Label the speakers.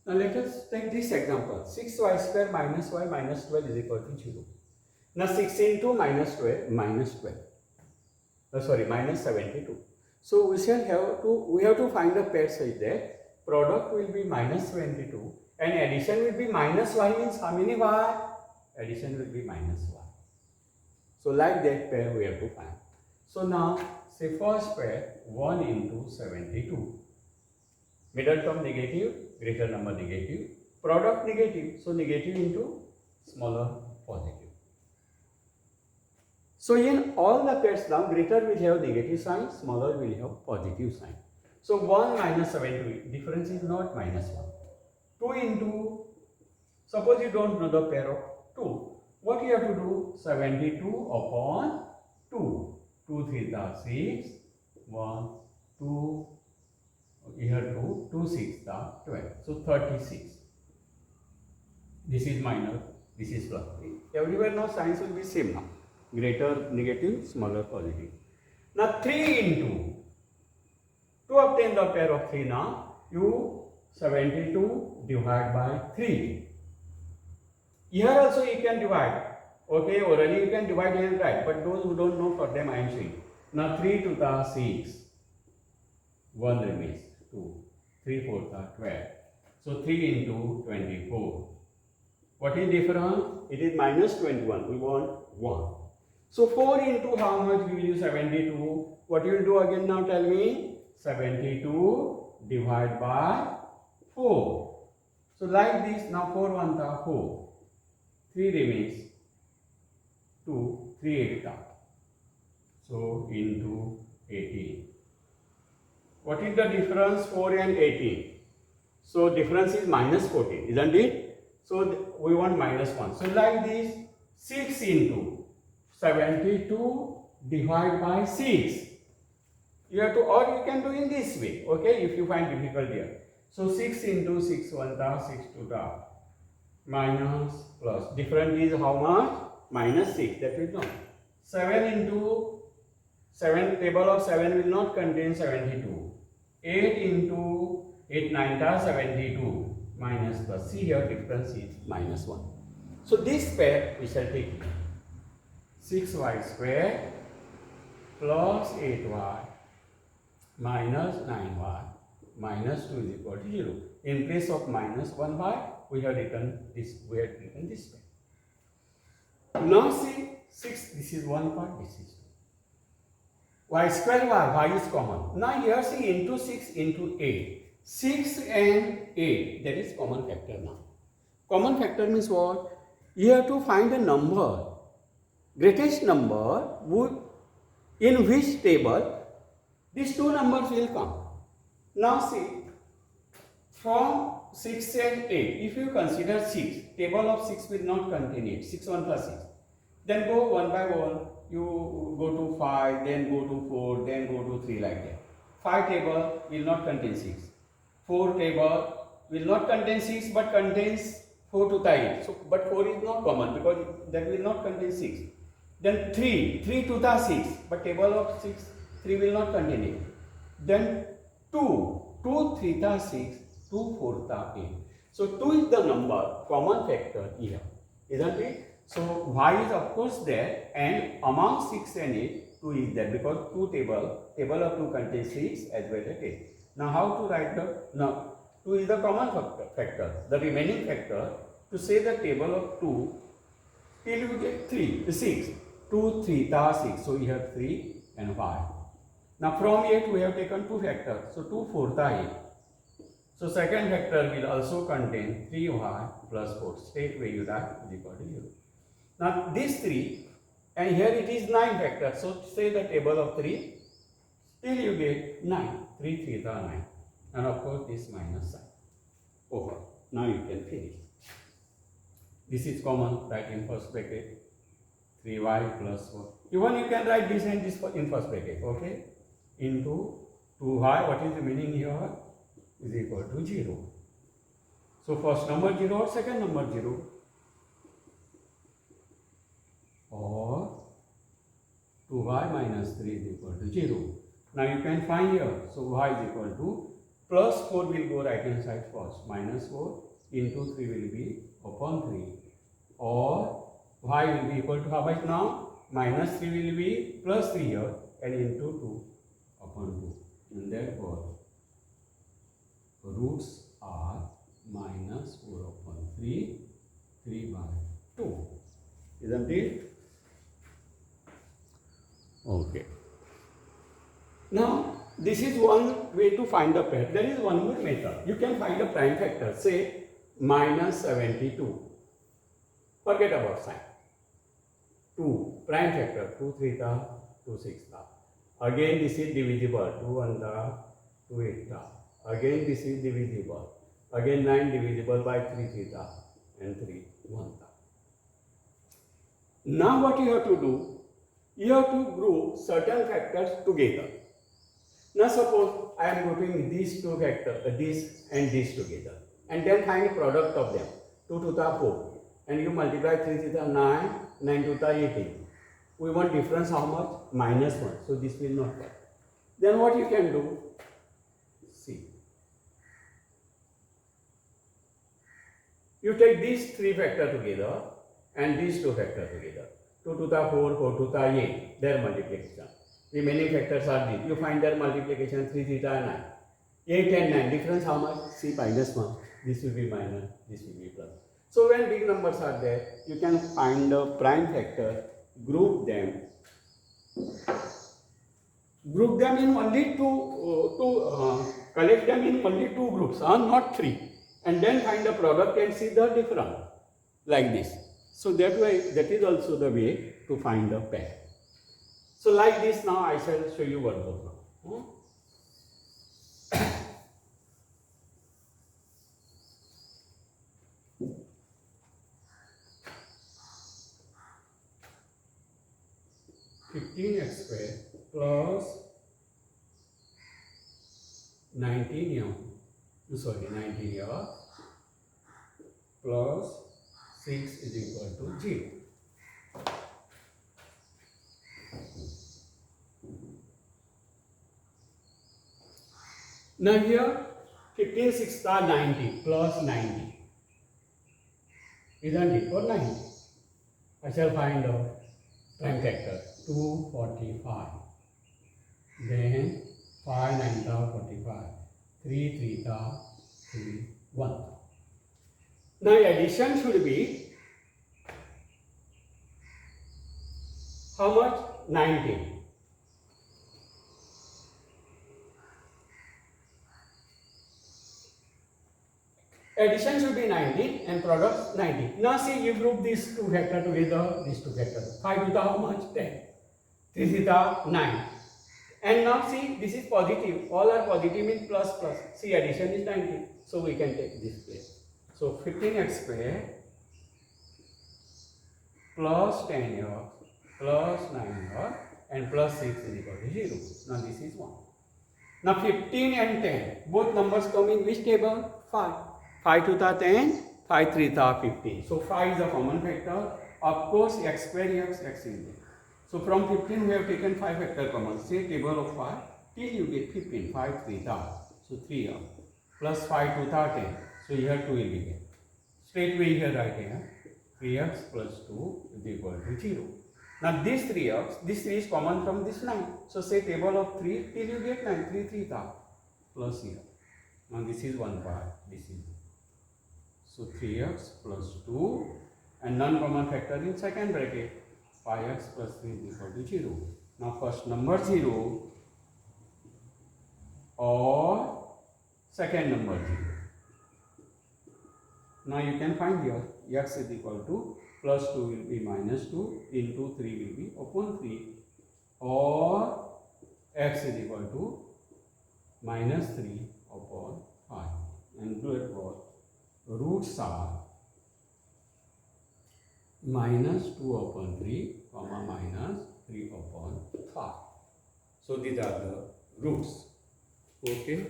Speaker 1: Now let us take this example. 6y square minus y minus 12 is equal to 0. Now 6 into minus 12 minus 12. Minus 72. So we have to find a pair such that product will be minus 72 and addition will be minus y, means how many y? Addition will be minus y. So like that pair we have to find. So now say first pair 1 into 72. Middle term negative, greater number negative, product negative, so negative into smaller positive. So in all the pairs now, greater will have negative sign, smaller will have positive sign. So 1 minus 72, difference is not minus 1. 2 into, suppose you don't know the pair of 2. What you have to do? 72 upon 2. 2 3 are 6, 1, 2, here 2, 2 6 are 12. So 36. This is minus, this is plus. Everywhere now signs will be same now. Greater negative, smaller positive. Now 3 into, to obtain the pair of 3 now, you 72 divide by 3. Here also you can divide. Okay, orally you can divide and write, but those who don't know, for them I am saying. Now 3 to the 6, 1 remains, 2, 3 4 are 12. So 3 into 24. What is difference? It is minus 21. We want 1. So 4 into how much give you 72? What you will do again now, tell me? 72 divided by 4. So like this, now 4 1 are 4. 3 remains 2, 3 8 are. So into 18. What is the difference? 4 and 18. So difference is minus 14, isn't it? So we want minus 1. So like this, 6 into 72 divided by 6. You have to, or you can do in this way, okay, if you find difficult here. So 6 into 6 1 da, 6 2 da, minus plus. Difference is how much? Minus 6, that is not. 7 into 7, table of 7 will not contain 72. 8 into 8 9 da 72, minus plus. See here, difference is minus 1. So this pair we shall take 6y square plus 8y minus 9y minus 2 is equal to 0. In place of minus 1y, we have written this pair. Now see 6, this is one part, this is 2. Y square y is common. Now here see into 6 into 8. 6 and 8, that is common factor now. Common factor means what? You have to find a number, greatest number in which table these two numbers will come. Now see, from 6 and 8, if you consider 6, table of 6 will not contain 8, 6 1 plus 6. Then go one by one, you go to 5, then go to 4, then go to 3 like that. 5 table will not contain 6. 4 table will not contain 6 but contains 4 to the 8. So, but 4 is not common because that will not contain 6. Then 3 to the 6, but table of 6, 3 will not contain it. Then 2 3 to 6, 2 4 to 8. So 2 is the number, common factor here, isn't it? So y is of course there, and among 6 and 8, 2 is there because table of 2 contains 6 as well as 8. Now how to write the, now 2 is the common factor, the remaining factor, to say the table of 2 till you get 6, 2 3 to 6, so we have 3 and 5. Now from 8 we have taken 2 factors, so 2 4 to 8. So second factor will also contain 3y plus 4, straight away you write is equal to 0. Now this 3, and here it is 9 factors, so say the table of 3, still you get 9, 3 3 to 9, and of course this minus sign, over. Now you can finish. This is common, write in first bracket, 3y plus 4. Even you can write this and this in first bracket, okay? Into 2y, what is the meaning here? Is equal to 0. So first number 0 or second number 0? Or 2y minus 3 is equal to 0. Now you can find here. So y is equal to plus 4 will go right hand side first. Minus 4 into 3 will be upon 3, or y will be equal to how much now? Minus 3 will be plus 3 here, and into 2 upon 2. And therefore, roots are minus 4 upon 3, 3 by 2. Isn't it? Okay. Now, this is one way to find the pair. There is one more method. You can find a prime factor, say minus 72. Forget about sign. 2, prime factor, 2 theta, 2 sixta. Again this is divisible, 2 1ta, 2 8ta. Again this is divisible. Again 9 divisible by 3 theta and 3 1ta. Now what you have to do, you have to group certain factors together. Now suppose I am grouping these two factors, this and this together, and then find product of them. 2 2 4, and you multiply 3 theta 9, 9 2 18. We want difference how much? Minus 1. So this will not work. Then what you can do? See. You take these three factors together and these two factors together. 2 to the 4, 4 to the 8, their multiplication. Remaining factors are these. You find their multiplication 3 theta and 9. 8 and 9, difference how much? See, minus 1. This will be minus, this will be plus. So when big numbers are there, you can find the prime factor, group them in only collect them in only two groups, not three, and then find the product and see the difference, like this. So that is also the way to find the pair. So like this, now I shall show you one more. 15x square plus 19 plus 6 is equal to 0. Now here 15 6 are 90 plus 90. Isn't it? Or 90. I shall find the prime factor. 245. Then 5 9 45. 3 3 3 1. Now addition should be how much? 90. Addition should be 90 and product 90. Now see, you group these two factors together, these two factors. 5 theta how much? 10. 3 theta 9. And now see, this is positive. All are positive means plus plus. See, addition is 90. So we can take this place. So 15x square plus 10x plus 9x and plus 6 is equal to 0. Now this is 1. Now 15 and 10. Both numbers come in which table? 5. 5 to the 10, 5 3 to 15. So 5 is a common factor. Of course, x square x is there. So from 15 we have taken 5 factor common. Say table of 5 till you get 15. 5 3 to. So 3 plus 5 to the 10. So here 2 will be there. Straight way here right here. 3x plus 2 is equal to 0. Now this 3x, this 3 is common from this 9. So say table of 3 till you get 9. 3 3 to plus here. Now this is one part. This is. So 3x plus 2 and non-common factor in second bracket, 5x plus 3 is equal to 0. Now first number 0 or second number 0. Now you can find here x is equal to plus 2 will be minus 2 into 3 will be upon 3, or x is equal to minus 3 upon 5, and therefore roots are minus 2 upon 3, minus 3 upon 5. So these are the roots. Okay.